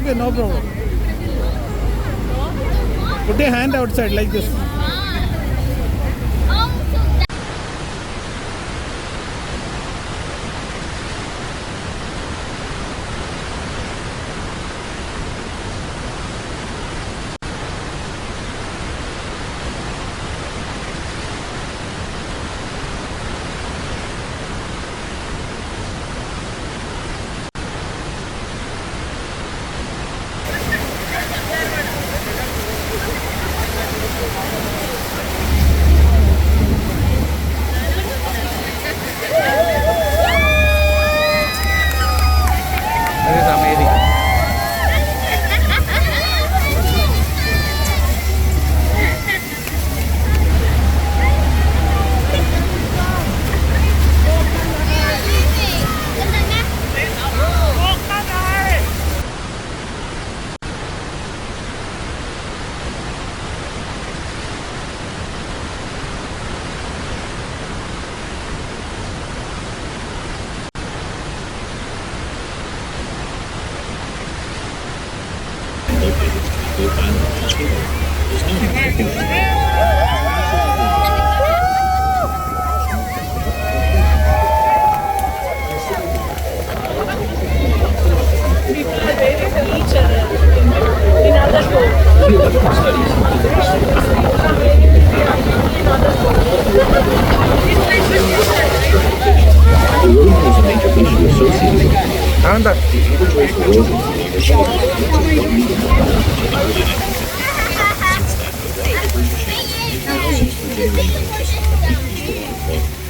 okay, no problem. Put your hand outside like this. This is amazing.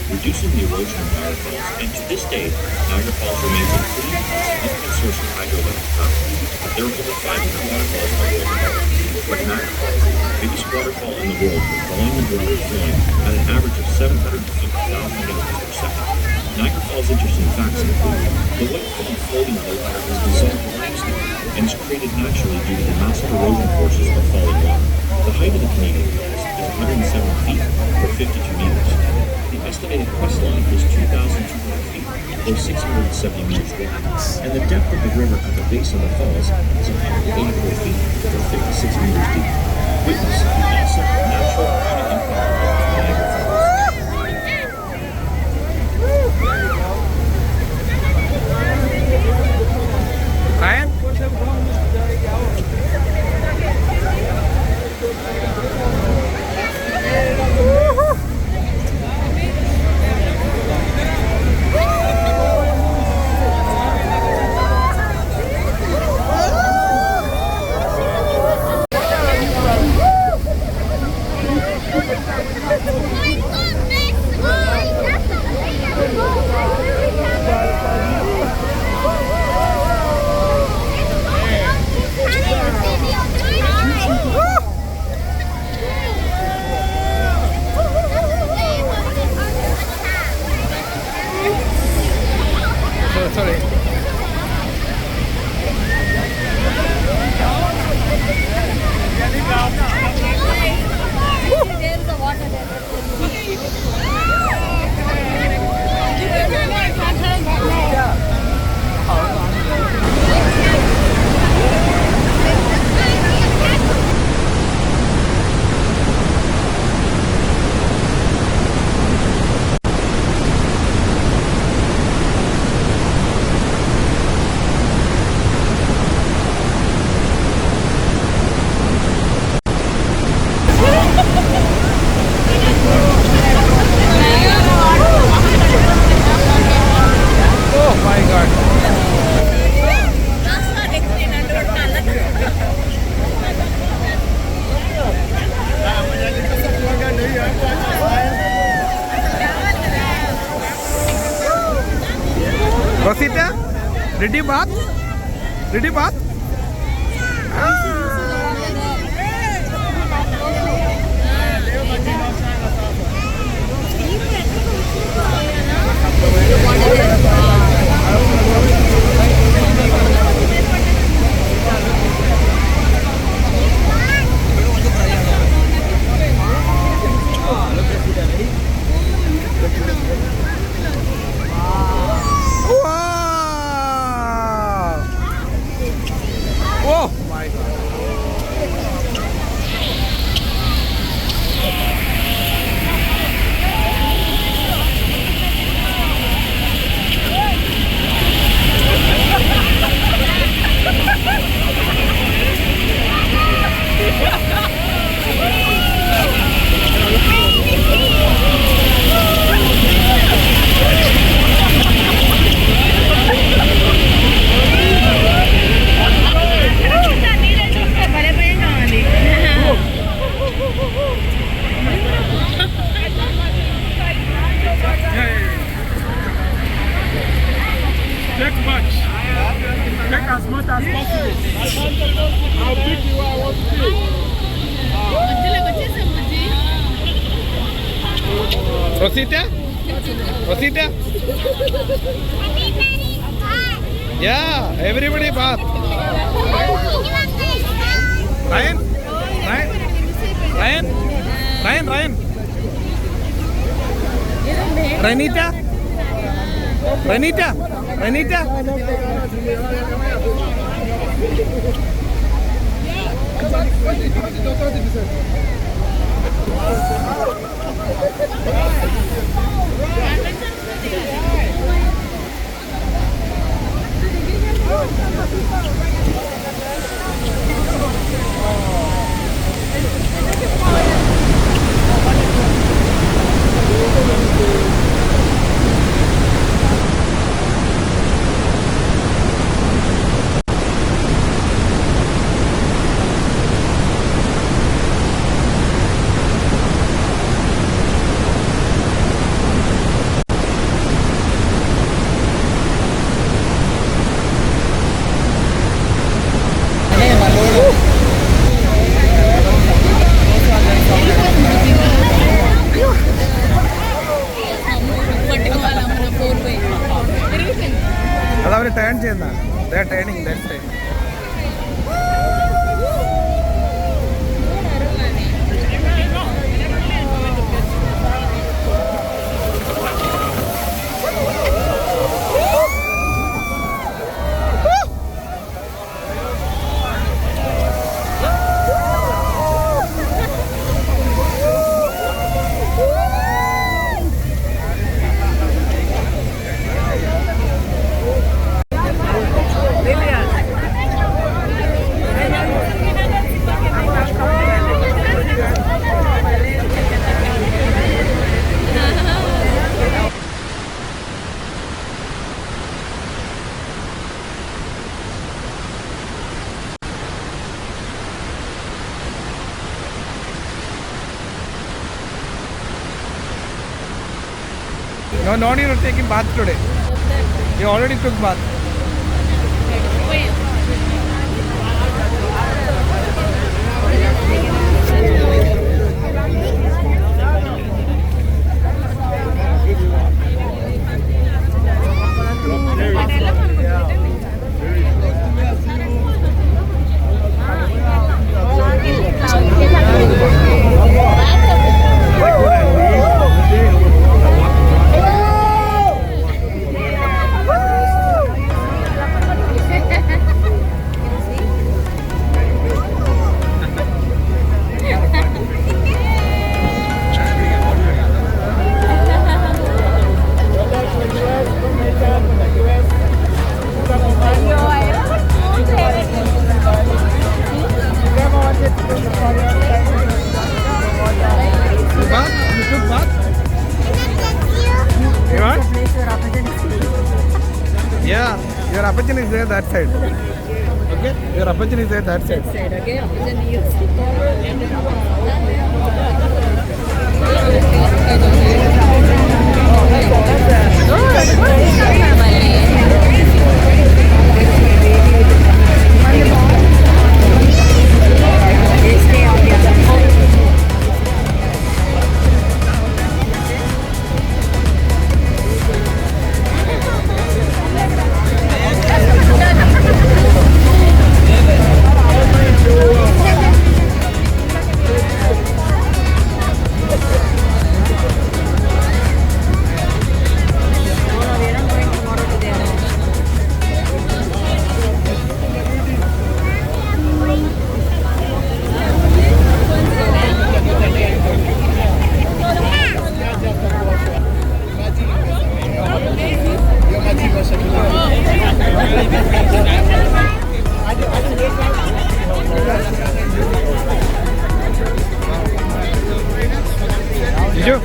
Reducing the erosion of Niagara Falls, and to this day, Niagara Falls remains a clean and significant source of hydroelectric power. There are over 500 waterfalls in the world, but Niagara Falls is the biggest waterfall in the world, with volume of water flowing at an average of 750,000 gallons per second. Niagara Falls' interesting facts include the white foam floating on the water is dissolved in limestone and is created naturally due to the massive erosion forces of falling water. The height of the Canadian Falls is 107 feet, or 52 meters. The estimated crest line is 2,200 feet, or 670 meters wide, and the depth of the river at the base of the falls is 184 feet, or 56 meters deep. Witness the awesome natural beauty and power of Niagara Falls. Ryan? Sorry. There's a water Oh my god. Rosita, did you bath? Did you bath? Wow! Rosita? Rosita? Yeah, everybody bath. Ryan? Ryan? Ryan? Ryan? Ryan? Ranita? Ranita? Ranita? അതവർ turn ചെയ്യുന്ന turning left side. No need of taking bath today. You already took bath. Yeah, your Apachen is there that side. Okay, your Apachen is there that side. Okay, You?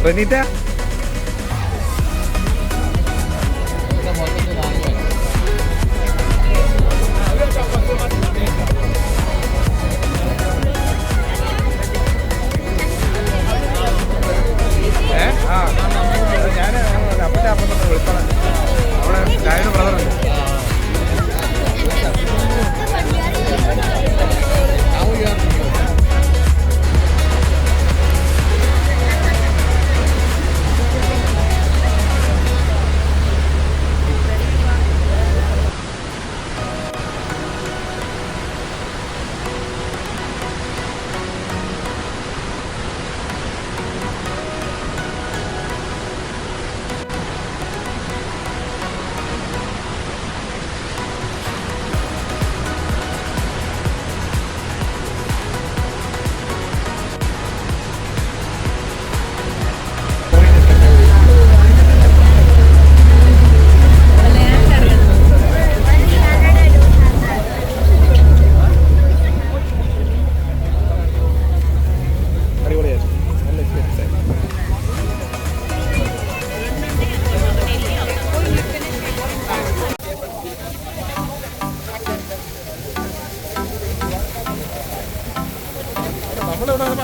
Benita?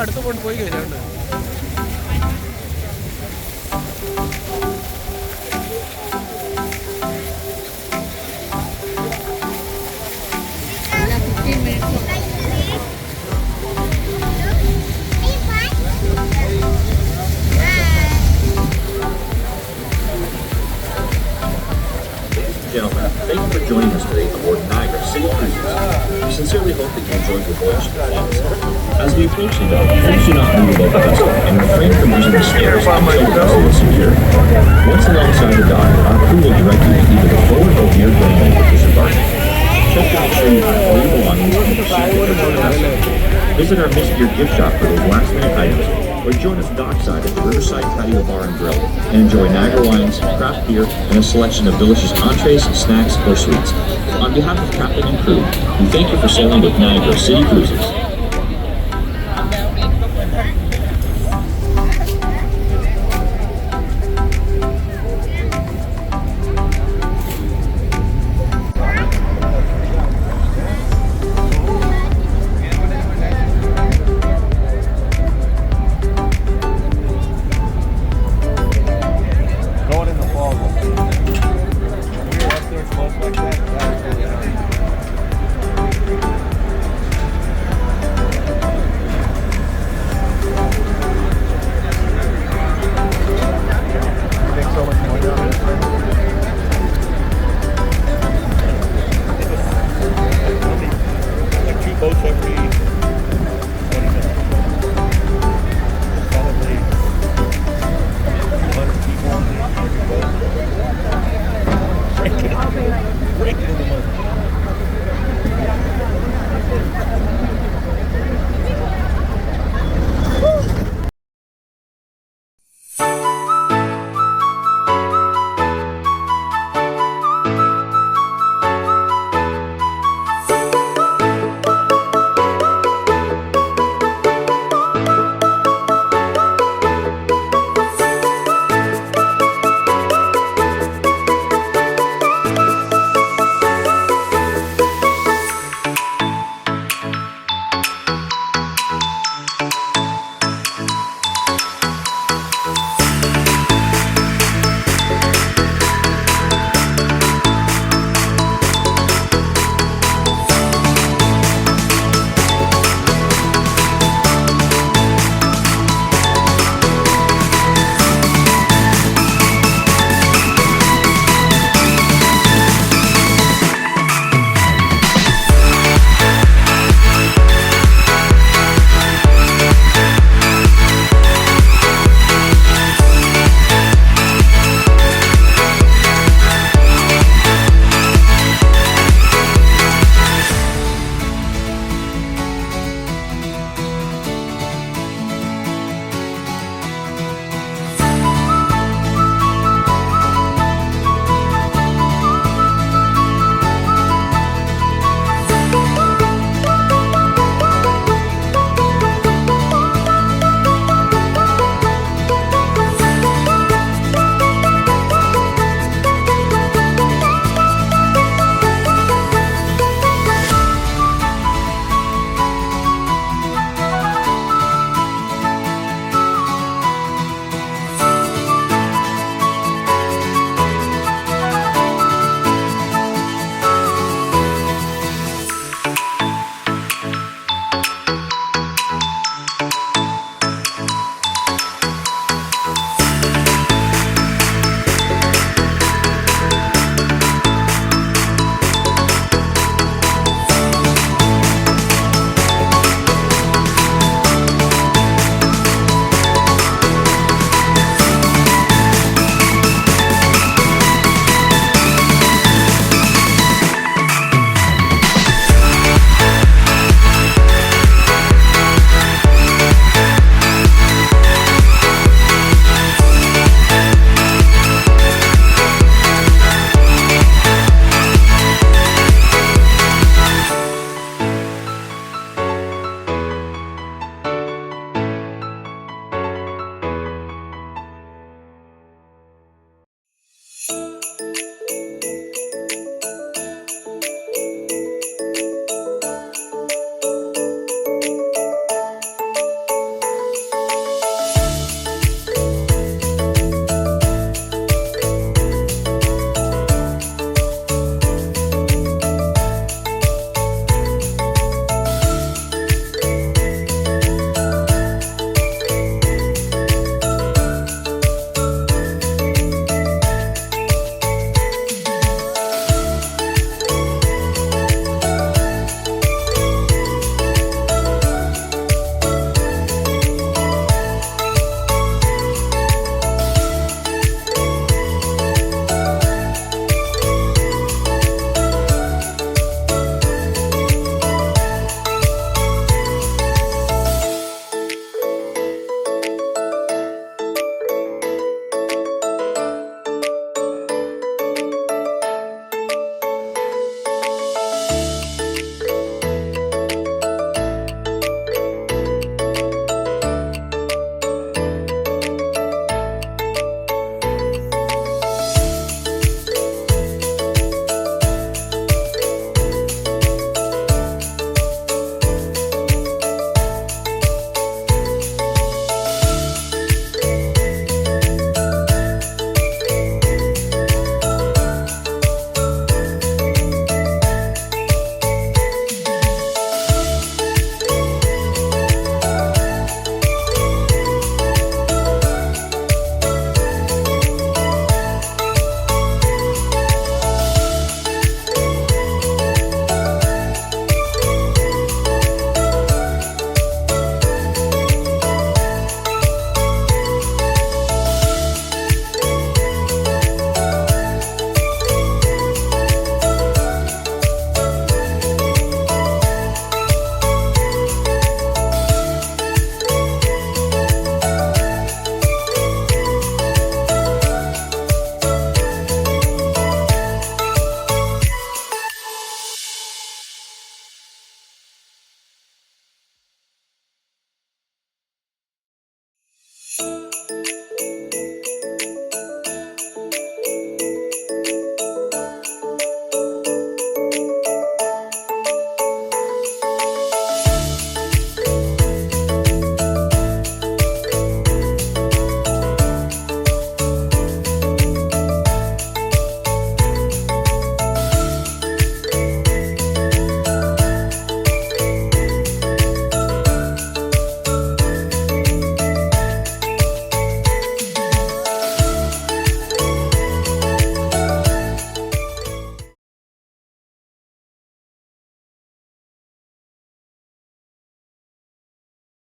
അടുത്ത് പോയി കഴിഞ്ഞാണ്ട് Gentlemen, thank you for joining us today aboard Niagara City Cruises. We sincerely hope that you enjoyed your voyage to Flawless. As we approach the dock, please do not move about the vessel and refrain from using the stairs until the vessel is secure. Once alongside the dock, our crew will direct you to either the forward or rear gangway for disembarking. Check to make sure you have all your belongings and proceed with the vessel. Visit our Miss Gear gift shop for those last-minute items, or join us dockside at the Riverside Patio Bar and Grill and enjoy Niagara wines, craft beer, and a selection of delicious entrees, snacks, or sweets. On behalf of Captain and crew, we thank you for sailing with Niagara City Cruises.